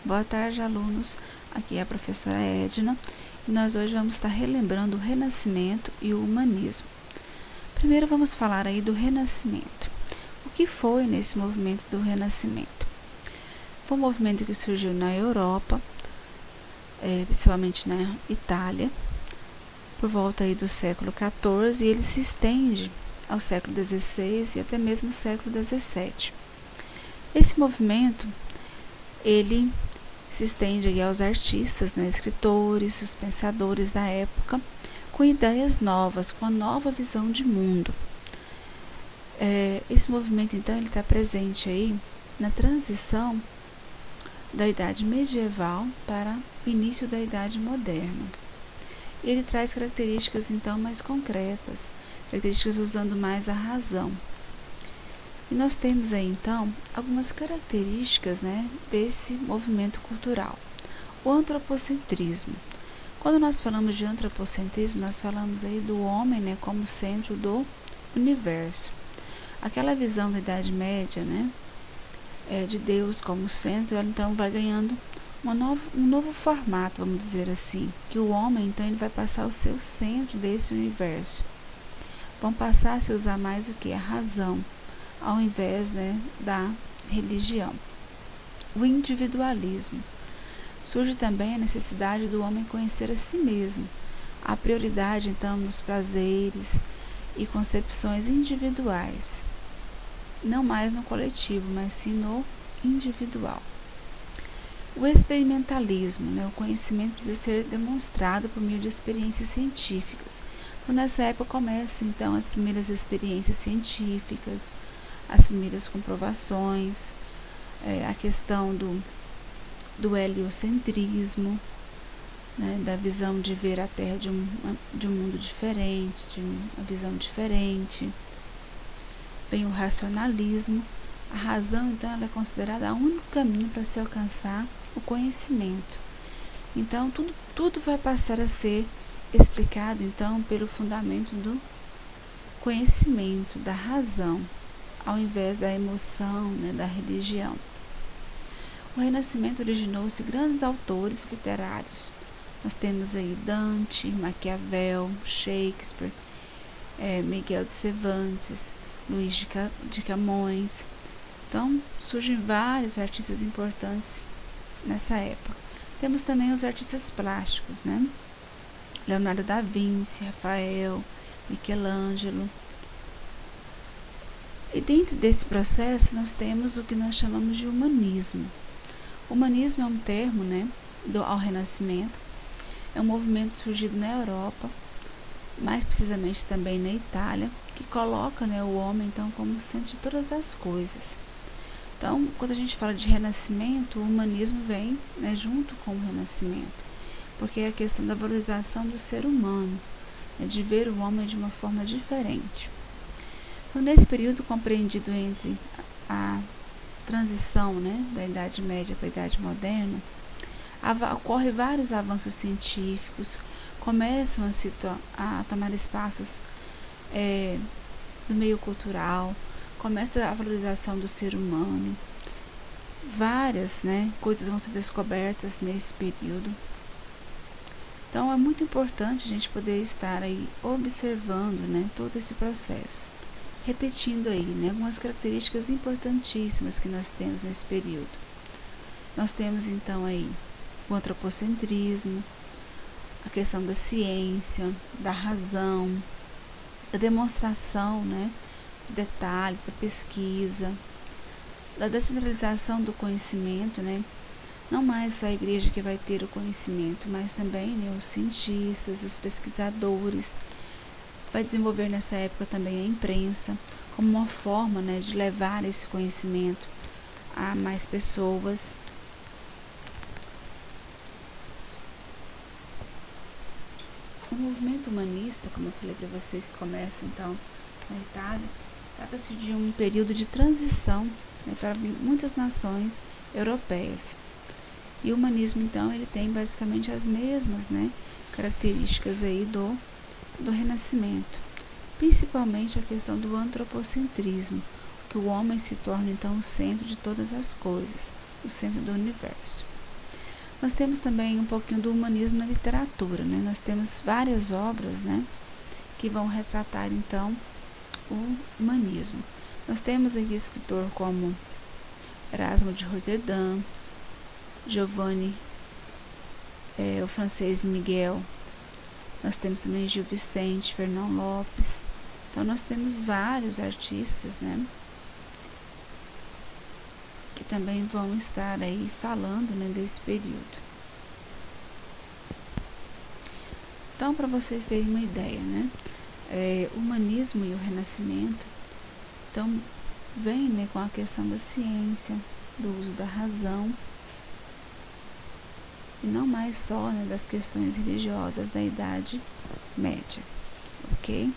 Boa tarde, alunos. Aqui é a professora Edna e nós hoje vamos estar relembrando o Renascimento e o Humanismo. Primeiro vamos falar aí do Renascimento. O que foi nesse movimento do Renascimento? Foi um movimento que surgiu na Europa, principalmente na Itália, por volta aí do século XIV, e ele se estende ao século XVI e até mesmo o século XVII. Esse movimento, ele se estende aí aos artistas, escritores, os pensadores da época, com ideias novas, com uma nova visão de mundo. Esse movimento, então, ele está presente aí na transição da Idade Medieval para o início da Idade Moderna. Ele traz características, então, mais concretas, características usando mais a razão. E nós temos aí, então, algumas características, desse movimento cultural. O antropocentrismo. Quando nós falamos de antropocentrismo, nós falamos aí do homem, como centro do universo. Aquela visão da Idade Média, de Deus como centro, ela então vai ganhando um novo formato, vamos dizer assim, que o homem, então, ele vai passar a ser o centro desse universo. Vão passar a se usar mais o que? A razão, ao invés da religião. O individualismo. Surge também a necessidade do homem conhecer a si mesmo. A prioridade, então, nos prazeres e concepções individuais. Não mais no coletivo, mas sim no individual. O experimentalismo. O conhecimento precisa ser demonstrado por meio de experiências científicas. Então, nessa época começam, então, as primeiras experiências científicas, as primeiras comprovações, a questão do heliocentrismo, da visão de ver a Terra de um mundo diferente, de uma visão diferente. Vem o racionalismo. A razão, então, ela é considerada o único caminho para se alcançar o conhecimento. Então, tudo vai passar a ser explicado, então, pelo fundamento do conhecimento, da razão, ao invés da emoção, da religião. O Renascimento originou-se grandes autores literários. Nós temos aí Dante, Maquiavel, Shakespeare, Miguel de Cervantes, Luís de Camões. Então, surgem vários artistas importantes nessa época. Temos também os artistas plásticos, Leonardo da Vinci, Rafael, Michelangelo. E dentro desse processo nós temos o que nós chamamos de humanismo. O humanismo é um termo, ao Renascimento. É um movimento surgido na Europa, mais precisamente também na Itália, que coloca o homem, então, como centro de todas as coisas. Então, quando a gente fala de renascimento, o humanismo vem junto com o renascimento, porque é a questão da valorização do ser humano, de ver o homem de uma forma diferente. Então, nesse período compreendido entre a transição da Idade Média para a Idade Moderna, ocorrem vários avanços científicos, começam a tomar espaços do meio cultural, começa a valorização do ser humano. Várias coisas vão ser descobertas nesse período. Então, é muito importante a gente poder estar aí observando todo esse processo. Repetindo aí, algumas características importantíssimas que nós temos nesse período. Nós temos, então, aí o antropocentrismo, a questão da ciência, da razão, da demonstração, de detalhes, da pesquisa, da descentralização do conhecimento, Não mais só a igreja que vai ter o conhecimento, mas também os cientistas, os pesquisadores. Vai desenvolver nessa época também a imprensa, como uma forma de levar esse conhecimento a mais pessoas. O movimento humanista, como eu falei para vocês, que começa então na Itália, trata-se de um período de transição para muitas nações europeias. E o humanismo, então, ele tem basicamente as mesmas características aí do Renascimento, principalmente a questão do antropocentrismo, que o homem se torna então o centro de todas as coisas, o centro do universo. Nós temos também um pouquinho do humanismo na literatura, né? Nós temos várias obras, né, que vão retratar, então, o humanismo. Nós temos aqui escritor como Erasmo de Roterdã, Giovanni, o francês Miguel. Nós temos também Gil Vicente, Fernão Lopes. Então, nós temos vários artistas, né, que também vão estar aí falando, né, desse período. Então, para vocês terem uma ideia, né, o humanismo e o renascimento, então, vem, né, com a questão da ciência, do uso da razão, e não mais só, né, das questões religiosas da Idade Média, ok?